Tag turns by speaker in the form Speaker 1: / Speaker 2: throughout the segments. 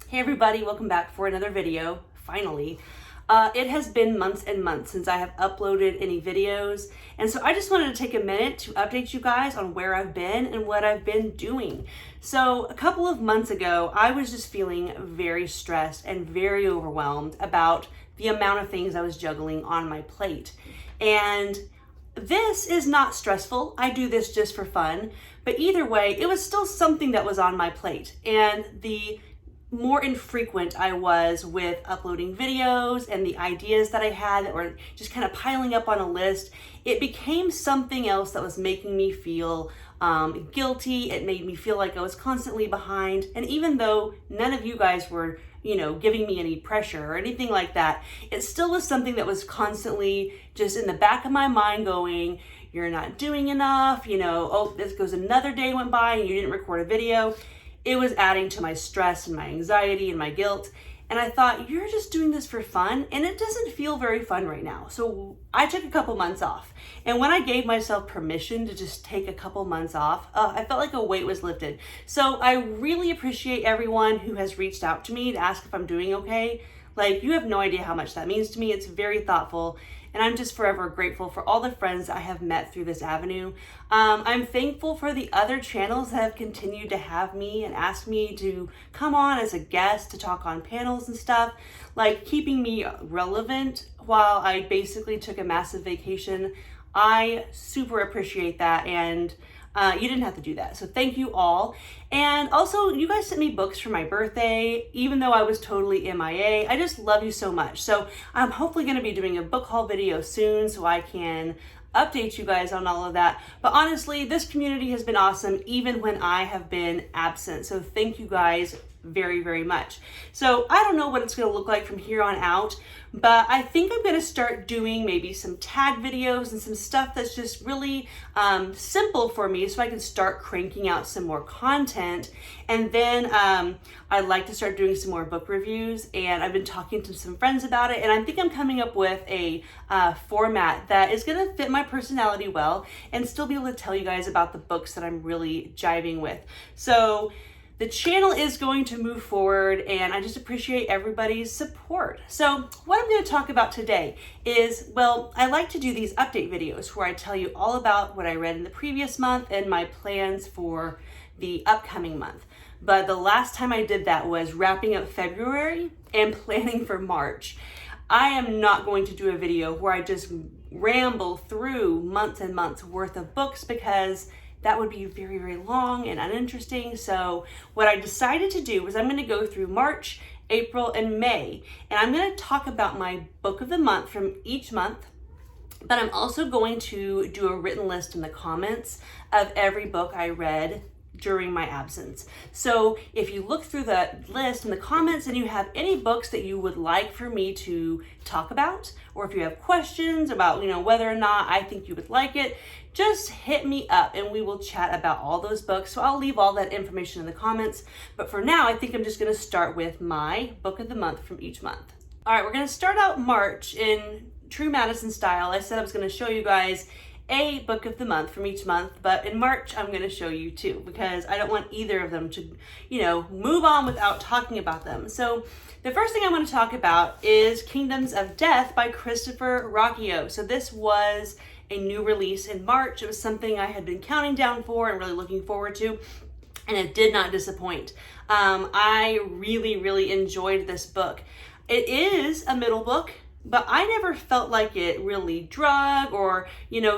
Speaker 1: Hey everybody, welcome back for another video, finally. It has been months and months since I have uploaded any videos, and so I just wanted to take a minute to update you guys on where I've been and what I've been doing. So a couple of months ago, I was just feeling very stressed and very overwhelmed about the amount of things I was juggling on my plate. And this is not stressful. I do this just for fun, but either way, it was still something that was on my plate. And the more infrequent I was with uploading videos and the ideas that I had that were just kind of piling up on a list, it became something else that was making me feel guilty. It made me feel like I was constantly behind. And even though none of you guys were, giving me any pressure or anything like that, it still was something that was constantly just in the back of my mind going, you're not doing enough, oh, this goes another day went by and you didn't record a video. It was adding to my stress and my anxiety and my guilt. And I thought, you're just doing this for fun, and it doesn't feel very fun right now. So I took a couple months off. And when I gave myself permission to just take a couple months off, I felt like a weight was lifted. So I really appreciate everyone who has reached out to me to ask if I'm doing okay. Like, you have no idea how much that means to me. It's very thoughtful. And I'm just forever grateful for all the friends I have met through this avenue. I'm thankful for the other channels that have continued to have me and ask me to come on as a guest to talk on panels and stuff, like keeping me relevant while I basically took a massive vacation. I super appreciate that, and you didn't have to do that. So thank you all. And also, you guys sent me books for my birthday, even though I was totally MIA. I just love you so much. So I'm hopefully going to be doing a book haul video soon so I can update you guys on all of that. But honestly, this community has been awesome even when I have been absent. So thank you guys very, very much. So I don't know what it's going to look like from here on out, but I think I'm going to start doing maybe some tag videos and some stuff that's just really simple for me so I can start cranking out some more content. And then I'd like to start doing some more book reviews, and I've been talking to some friends about it, and I think I'm coming up with a format that is going to fit my personality well and still be able to tell you guys about the books that I'm really jiving with. So the channel is going to move forward, and I just appreciate everybody's support. So what I'm going to talk about today is, well, I like to do these update videos where I tell you all about what I read in the previous month and my plans for the upcoming month. But the last time I did that was wrapping up February and planning for March. I am not going to do a video where I just ramble through months and months worth of books, because that would be very, very long and uninteresting. So what I decided to do was I'm going to go through March, April, and May, and I'm going to talk about my book of the month from each month. But I'm also going to do a written list in the comments of every book I read during my absence. So if you look through the list in the comments and you have any books that you would like for me to talk about, or if you have questions about, whether or not I think you would like it, just hit me up and we will chat about all those books. So I'll leave all that information in the comments. But for now, I think I'm just going to start with my book of the month from each month. All right, we're going to start out March in true Madison style. I said I was going to show you guys a book of the month from each month, but in March I'm going to show you two, because I don't want either of them to, move on without talking about them. So the first thing I want to talk about is Kingdoms of Death by Christopher Rocchio. So this was a new release in March. It was something I had been counting down for and really looking forward to, and it did not disappoint. I really, really enjoyed this book. It is a middle book, but I never felt like it really drug, or,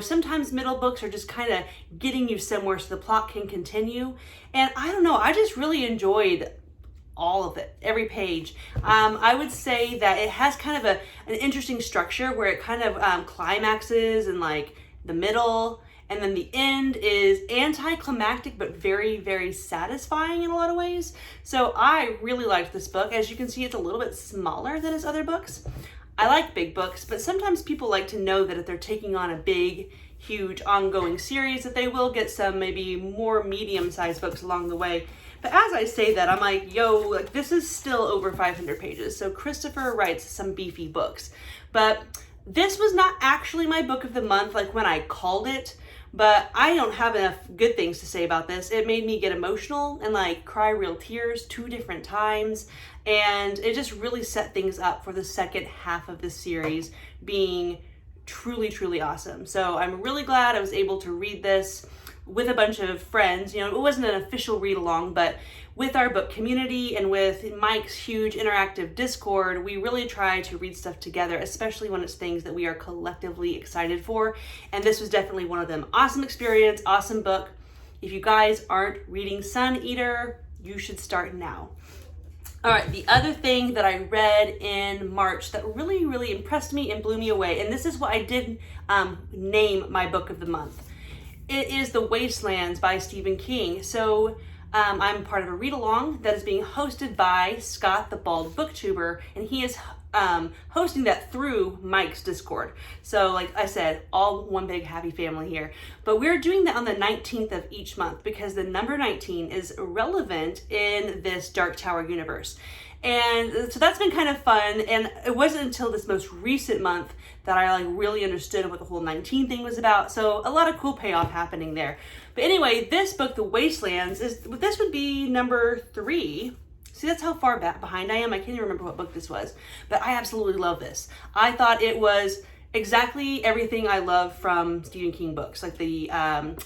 Speaker 1: sometimes middle books are just kind of getting you somewhere so the plot can continue. And I don't know, I just really enjoyed all of it, every page. I would say that it has kind of an interesting structure where it kind of climaxes in like the middle, and then the end is anticlimactic but very, very satisfying in a lot of ways. So I really liked this book. As you can see, it's a little bit smaller than his other books. I like big books, but sometimes people like to know that if they're taking on a big, huge ongoing series, that they will get some maybe more medium-sized books along the way. But as I say that, I'm like, this is still over 500 pages. So Christopher writes some beefy books. But this was not actually my book of the month, like when I called it, but I don't have enough good things to say about this. It made me get emotional and like cry real tears 2 different times, and it just really set things up for the second half of the series being truly, truly awesome. So I'm really glad I was able to read this with a bunch of friends. You know, it wasn't an official read along, but with our book community and with Mike's huge interactive Discord, we really try to read stuff together, especially when it's things that we are collectively excited for. And this was definitely one of them. Awesome experience, awesome book. If you guys aren't reading Sun Eater, you should start now. All right, the other thing that I read in March that really, really impressed me and blew me away, and this is what I did name my book of the month. It is The Wastelands by Stephen King. So I'm part of a read-along that is being hosted by Scott, the Bald Booktuber, and he is hosting that through Mike's Discord. So like I said, all one big happy family here. But we're doing that on the 19th of each month because the number 19 is relevant in this Dark Tower universe. And so that's been kind of fun, and it wasn't until this most recent month that I like really understood what the whole 19 thing was about. So a lot of cool payoff happening there. But anyway, this book, The Wastelands, this would be number 3. See, that's how far back behind I am. I can't even remember what book this was, but I absolutely love this. I thought it was exactly everything I love from Stephen King books. Like the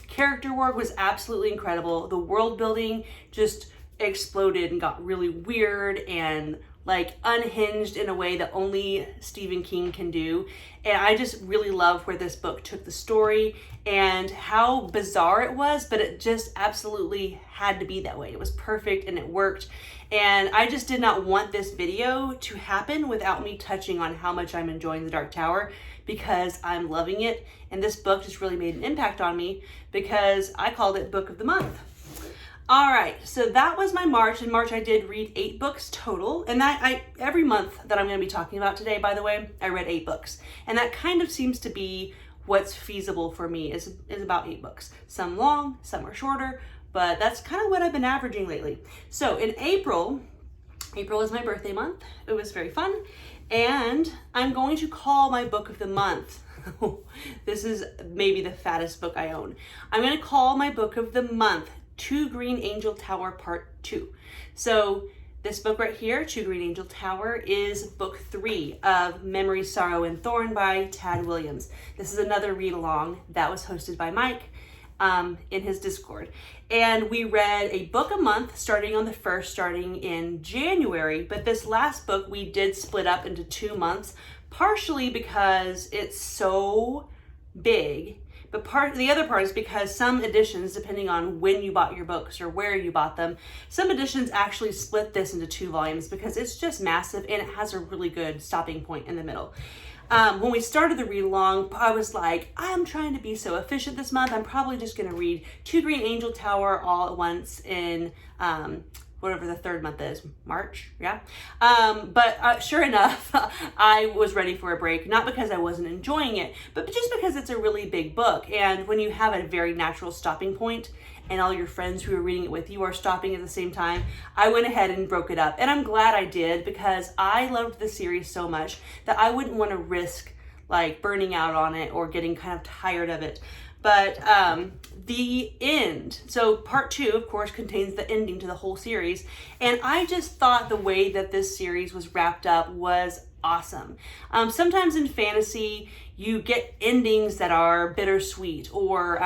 Speaker 1: character work was absolutely incredible. The world building just exploded and got really weird and like unhinged in a way that only Stephen King can do. And I just really love where this book took the story and how bizarre it was, but it just absolutely had to be that way. It was perfect and it worked. And I just did not want this video to happen without me touching on how much I'm enjoying The Dark Tower, because I'm loving it. And this book just really made an impact on me because I called it Book of the Month. All right, so that was my March. In March, I did read 8 books total. And every month that I'm going to be talking about today, by the way, I read 8 books. And that kind of seems to be what's feasible for me is about 8 books. Some long, some are shorter, but that's kind of what I've been averaging lately. So in April is my birthday month. It was very fun. And I'm going to call my book of the month. This is maybe the fattest book I own. I'm going to call my book of the month Two Green Angel Tower Part 2. So this book right here, Two Green Angel Tower, is book 3 of Memory, Sorrow, and Thorn by Tad Williams. This is another read-along that was hosted by Mike in his Discord. And we read a book a month starting on the 1st, starting in January. But this last book we did split up into 2 months, partially because it's so big. But the other part is because some editions, depending on when you bought your books or where you bought them, some editions actually split this into 2 volumes because it's just massive and it has a really good stopping point in the middle. When we started the read along, I was like, I'm trying to be so efficient this month. I'm probably just going to read Two Green Angel Tower all at once in whatever the 3rd month is, March, yeah. But sure enough, I was ready for a break, not because I wasn't enjoying it, but just because it's a really big book. And when you have a very natural stopping point and all your friends who are reading it with you are stopping at the same time, I went ahead and broke it up. And I'm glad I did because I loved the series so much that I wouldn't want to risk like burning out on it or getting kind of tired of it. But the end, so part 2, of course, contains the ending to the whole series. And I just thought the way that this series was wrapped up was awesome. Sometimes in fantasy, you get endings that are bittersweet or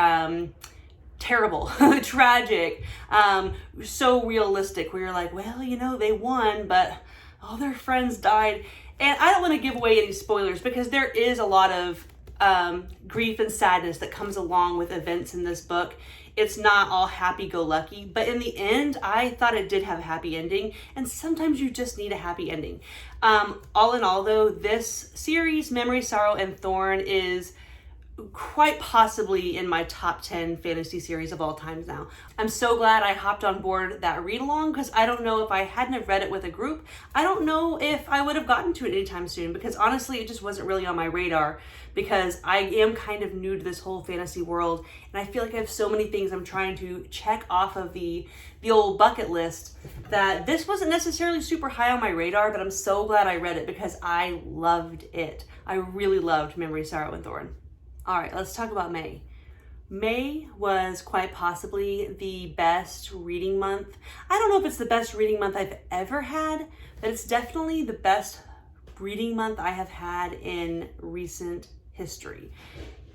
Speaker 1: terrible, tragic, so realistic, where you're like, well, you know, they won, but all their friends died. And I don't want to give away any spoilers because there is a lot of grief and sadness that comes along with events in this book. It's not all happy-go-lucky, but in the end, I thought it did have a happy ending, and sometimes you just need a happy ending. All in all, though, this series, Memory, Sorrow, and Thorn, is quite possibly in my top 10 fantasy series of all times now. I'm so glad I hopped on board that read along because I don't know if I hadn't have read it with a group, I don't know if I would have gotten to it anytime soon because honestly, it just wasn't really on my radar because I am kind of new to this whole fantasy world and I feel like I have so many things I'm trying to check off of the old bucket list that this wasn't necessarily super high on my radar, but I'm so glad I read it because I loved it. I really loved Memory, Sorrow, and Thorn. All right, let's talk about May. May was quite possibly the best reading month. I don't know if it's the best reading month I've ever had, but it's definitely the best reading month I have had in recent history.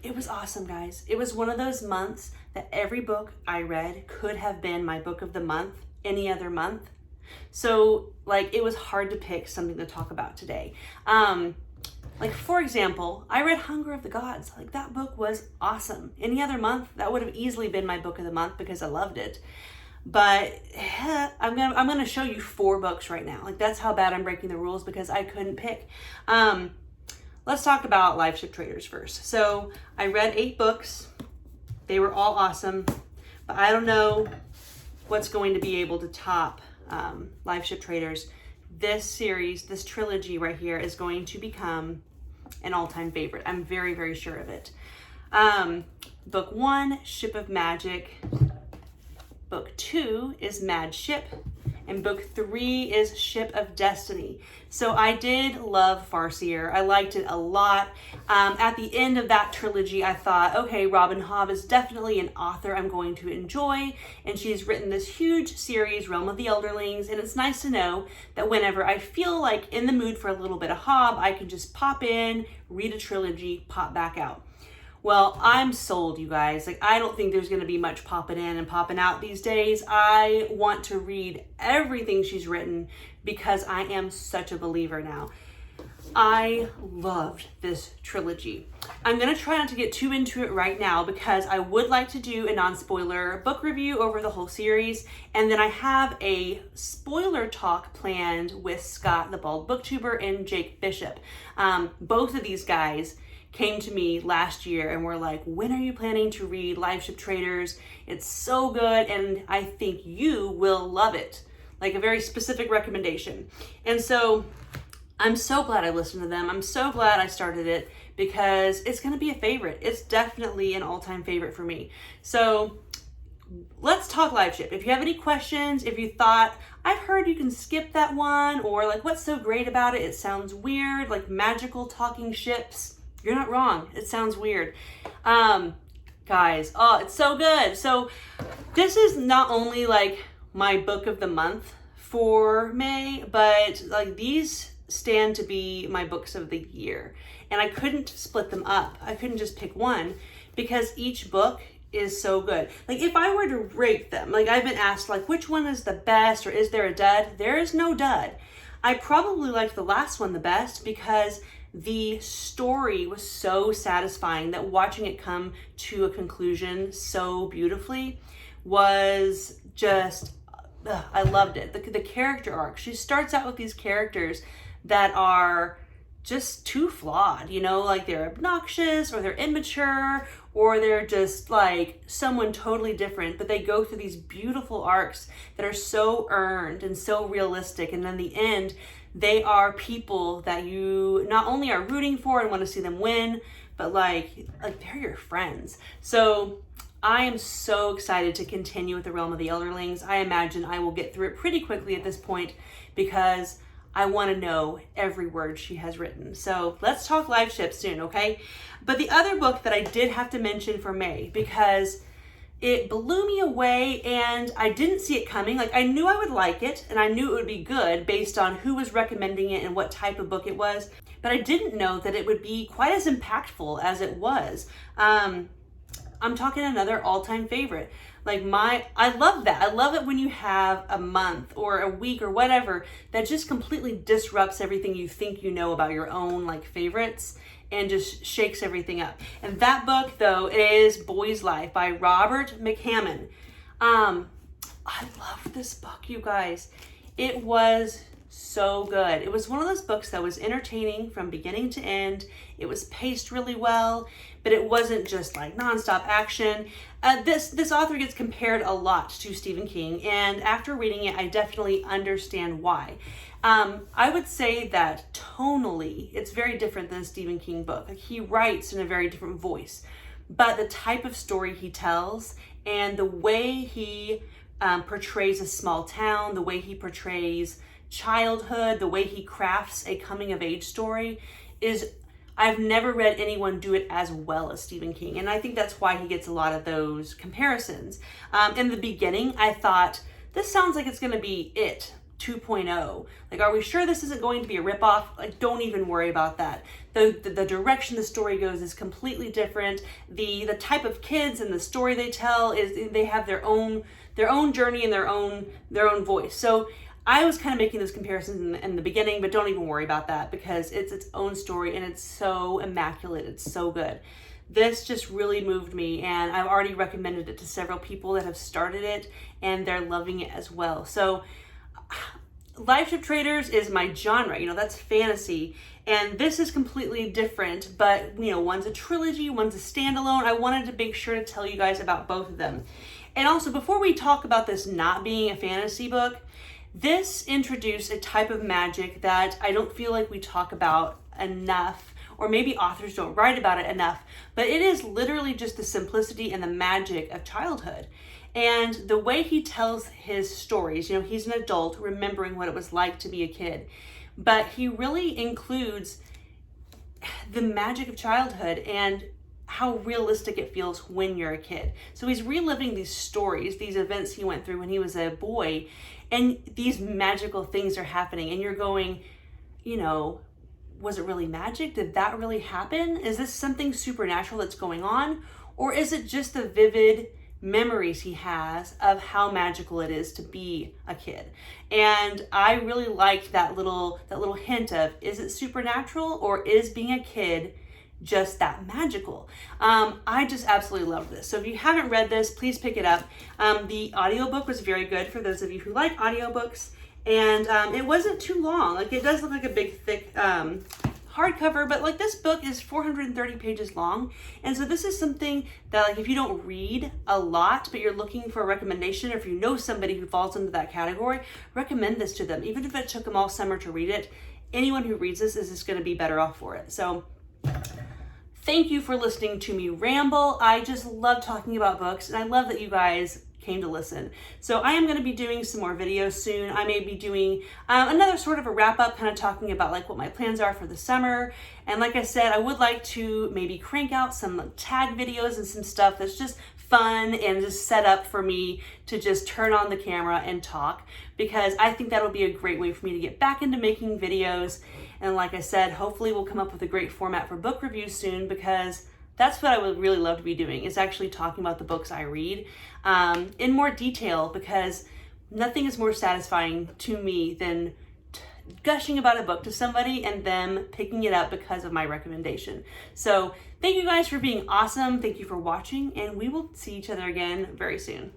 Speaker 1: It was awesome, guys. It was one of those months that every book I read could have been my book of the month any other month. So like, it was hard to pick something to talk about today. Like, for example, I read Hunger of the Gods. Like, that book was awesome. Any other month, that would have easily been my book of the month because I loved it. But I'm gonna show you 4 books right now. Like, that's how bad I'm breaking the rules because I couldn't pick. Let's talk about Live Ship Traders first. So I read 8 books. They were all awesome, but I don't know what's going to be able to top Live Ship Traders. This series, this trilogy right here is going to become an all-time favorite. I'm very, very sure of it. Book 1, Ship of Magic. Book 2 is Mad Ship. And book 3 is Ship of Destiny. So I did love Farseer. I liked it a lot. At the end of that trilogy, I thought, okay, Robin Hobb is definitely an author I'm going to enjoy. And she's written this huge series, Realm of the Elderlings. And it's nice to know that whenever I feel like in the mood for a little bit of Hobb, I can just pop in, read a trilogy, pop back out. Well, I'm sold, you guys. Like, I don't think there's going to be much popping in and popping out these days. I want to read everything she's written because I am such a believer now. I loved this trilogy. I'm going to try not to get too into it right now because I would like to do a non-spoiler book review over the whole series. And then I have a spoiler talk planned with Scott, the Bald Booktuber, and Jake Bishop. Both of these guys came to me last year and were like, when are you planning to read Live Ship Traders? It's so good and I think you will love it. Like, a very specific recommendation. And so I'm so glad I listened to them. I'm so glad I started it because it's going to be a favorite. It's definitely an all-time favorite for me. So let's talk Live Ship. If you have any questions, if you thought, I've heard you can skip that one, or like, what's so great about it? It sounds weird, like magical talking ships. You're not wrong. It sounds weird. Guys, oh, it's so good. So this is not only like my book of the month for May, but like these stand to be my books of the year. And I couldn't split them up. I couldn't just pick one because each book is so good. Like, if I were to rate them, like I've been asked, like, which one is the best or is there a dud? There is no dud. I probably liked the last one the best because the story was so satisfying that watching it come to a conclusion so beautifully was just, I loved it. The character arc. She starts out with these characters that are just too flawed, you know, like they're obnoxious or they're immature or they're just like someone totally different, but they go through these beautiful arcs that are so earned and so realistic. And then the end, they are people that you not only are rooting for and want to see them win, but like they're your friends. So I am so excited to continue with the Realm of the Elderlings. I imagine I will get through it pretty quickly at this point because I want to know every word she has written. So let's talk Live Ship soon, okay? But the other book that I did have to mention for May because it blew me away and I didn't see it coming. Like, I knew I would like it and I knew it would be good based on who was recommending it and what type of book it was, but I didn't know that it would be quite as impactful as it was. I'm talking another all-time favorite. Like, I love that. I love it when you have a month or a week or whatever that just completely disrupts everything you think you know about your own like favorites and just shakes everything up. And that book, though, is Boy's Life by Robert McCammon. I love this book, you guys. It was so good. It was one of those books that was entertaining from beginning to end. It was paced really well, but it wasn't just like nonstop action. This author gets compared a lot to Stephen King, and after reading it, I definitely understand why. I would say that tonally, it's very different than a Stephen King book. Like, he writes in a very different voice, but the type of story he tells and the way he portrays a small town, the way he portrays childhood, the way he crafts a coming of age story is I've never read anyone do it as well as Stephen King, and I think that's why he gets a lot of those comparisons. In the beginning, I thought, this sounds like it's going to be It 2.0. Like, are we sure this isn't going to be a ripoff? Like, don't even worry about that. The direction the story goes is completely different. The type of kids and the story they tell is, they have their own journey and their own voice. So I was kind of making those comparisons in the beginning, but don't even worry about that because it's its own story and it's so immaculate. It's so good. This just really moved me, and I've already recommended it to several people that have started it, and they're loving it as well. So Life Ship Traders is my genre, that's fantasy, and this is completely different, but one's a trilogy, one's a standalone. I wanted to make sure to tell you guys about both of them. And also, before we talk about this not being a fantasy book, this introduced a type of magic that I don't feel like we talk about enough, or maybe authors don't write about it enough, but it is literally just the simplicity and the magic of childhood. And the way he tells his stories, he's an adult remembering what it was like to be a kid, but he really includes the magic of childhood and how realistic it feels when you're a kid. So he's reliving these stories, these events he went through when he was a boy, and these magical things are happening, and you're going, was it really magic? Did that really happen? Is this something supernatural that's going on? Or is it just the vivid memories he has of how magical it is to be a kid? And I really liked that little hint of, is it supernatural, or is being a kid just that magical? I just absolutely love this. So if you haven't read this, please pick it up. The audiobook was very good for those of you who like audiobooks, and it wasn't too long. Like, it does look like a big thick hardcover, but like, this book is 430 pages long, and so this is something that, like, if you don't read a lot but you're looking for a recommendation, or if you know somebody who falls into that category, recommend this to them. Even if it took them all summer to read it, anyone who reads this is just going to be better off for it. So thank you for listening to me ramble. I just love talking about books, and I love that you guys came to listen. So I am going to be doing some more videos soon. I may be doing another sort of a wrap up, kind of talking about like what my plans are for the summer. And like I said, I would like to maybe crank out some tag videos and some stuff that's just fun and just set up for me to just turn on the camera and talk, because I think that'll be a great way for me to get back into making videos. And like I said, hopefully we'll come up with a great format for book reviews soon, because that's what I would really love to be doing, is actually talking about the books I read in more detail, because nothing is more satisfying to me than gushing about a book to somebody and them picking it up because of my recommendation. So thank you guys for being awesome. Thank you for watching, and we will see each other again very soon.